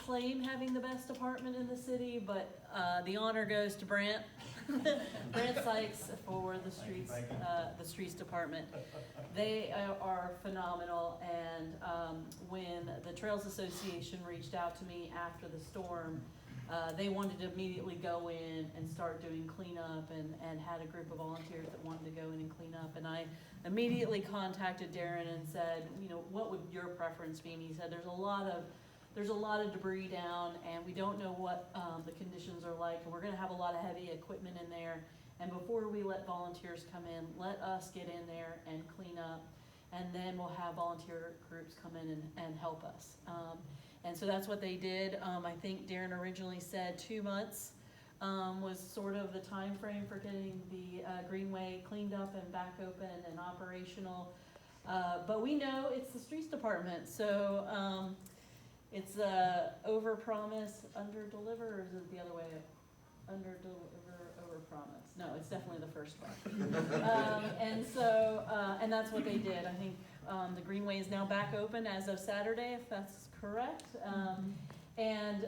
claim having the best department in the city, but the honor goes to Brant. Brant Sykes for the streets department. They are phenomenal, and when the Trails Association reached out to me after the storm, they wanted to immediately go in and start doing cleanup, and had a group of volunteers that wanted to go in and clean up. And I immediately contacted Darren and said, you know, what would your preference be? And he said, there's a lot of debris down, and we don't know what the conditions are like, and we're gonna have a lot of heavy equipment in there. And before we let volunteers come in, let us get in there and clean up, and then we'll have volunteer groups come in and help us. And so that's what they did. I think Darren originally said 2 months was sort of the time frame for getting the greenway cleaned up and back open and operational. But we know it's the streets department, so it's over promise, under deliver, or is it the other way? Under deliver, over promise. No, it's definitely the first part. And so, and that's what they did. I think the greenway is now back open as of Saturday, if that's correct. And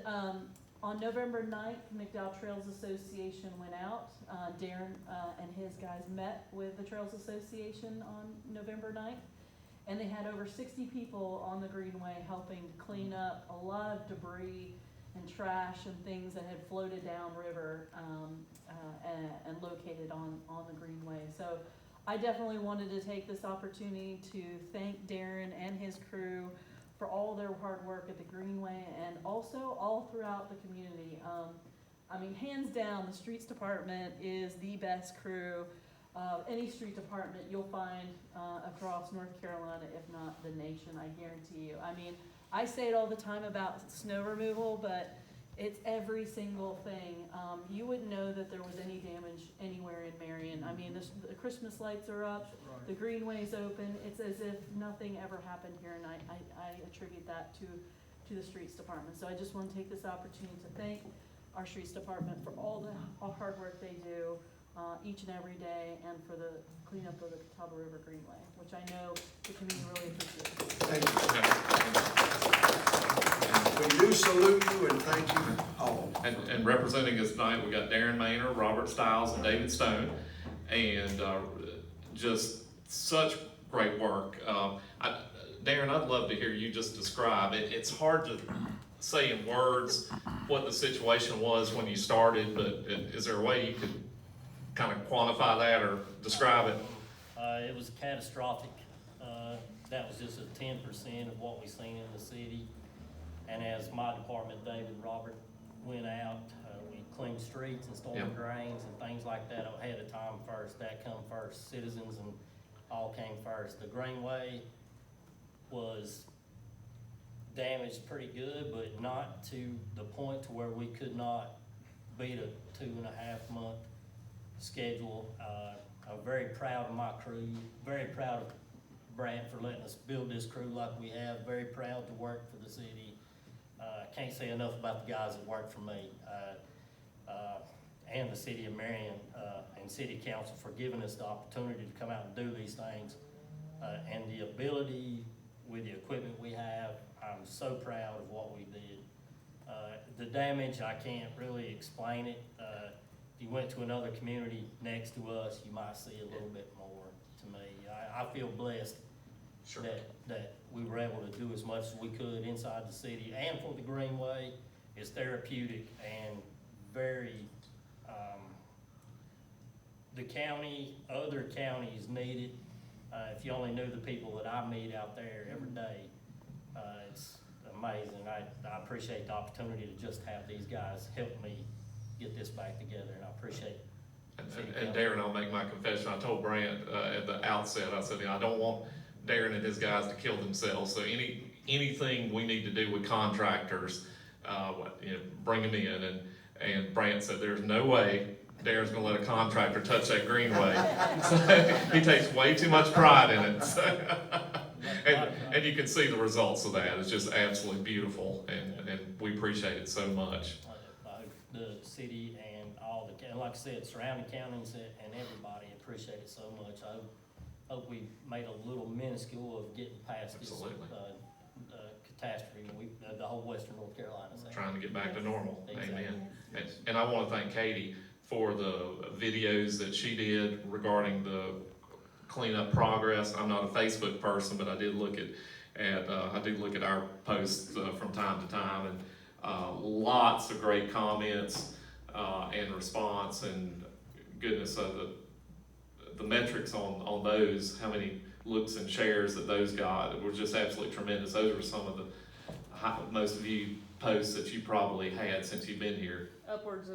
on November 9th, McDowell Trails Association went out. Darren and his guys met with the Trails Association on November 9th. And they had over 60 people on the greenway helping to clean up a lot of debris and trash and things that had floated downriver and located on the greenway. So I definitely wanted to take this opportunity to thank Darren and his crew for all their hard work at the greenway, and also all throughout the community. I mean, hands down, the streets department is the best crew. Any street department you'll find across North Carolina, if not the nation, I guarantee you. I mean, I say it all the time about snow removal, but it's every single thing. You wouldn't know that there was any damage anywhere in Marion. I mean, the Christmas lights are up, the greenway's open. It's as if nothing ever happened here, and I attribute that to the streets department. So I just want to take this opportunity to thank our streets department for all the hard work they do each and every day, and for the cleanup of the Catawba River Greenway, which I know the community really appreciates. Thank you. We do salute you and thank you all. And representing us tonight, we got Darren Maynor, Robert Stiles, and David Stone, and just such great work. Darren, I'd love to hear you just describe it. It's hard to say in words what the situation was when you started, but is there a way you could kind of quantify that or describe it? It was catastrophic. That was just a 10% of what we seen in the city. And as my department, David and Robert, went out, we cleaned streets and storm drains and things like that ahead of time first. That come first. Citizens and all came first. The greenway was damaged pretty good, but not to the point to where we could not beat a 2.5 month schedule. I'm very proud of my crew, very proud of Brant for letting us build this crew like we have, very proud to work for the city. Can't say enough about the guys that work for me, and the city of Marion and City Council for giving us the opportunity to come out and do these things, and the ability with the equipment we have. I'm so proud of what we did. The damage, I can't really explain it. If you went to another community next to us, you might see a little bit more to me. I feel blessed that we were able to do as much as we could inside the city, and for the greenway. It's therapeutic and very, the county, other counties need it. If you only knew the people that I meet out there every day, it's amazing. I appreciate the opportunity to just have these guys help me get this back together, and I appreciate it. And Darren, I'll make my confession. I told Brant at the outset, I said, I don't want Darren and his guys to kill themselves. So anything we need to do with contractors, bring them in. And Brant said, there's no way Darren's gonna let a contractor touch that greenway. So he takes way too much pride in it. So, and you can see the results of that. It's just absolutely beautiful, and we appreciate it so much. The city and all the, like I said, surrounding counties and everybody appreciate it so much. I hope we made a little minuscule of getting past this catastrophe the whole western North Carolina is having. trying to get back to normal. Exactly. Amen. And I wanna thank Katie for the videos that she did regarding the cleanup progress. I'm not a Facebook person, but I did look at our posts from time to time, and lots of great comments and response, and goodness, the metrics on those, how many looks and shares that those got were just absolutely tremendous. Those were some of the most viewed posts that you probably had since you've been here. Upwards of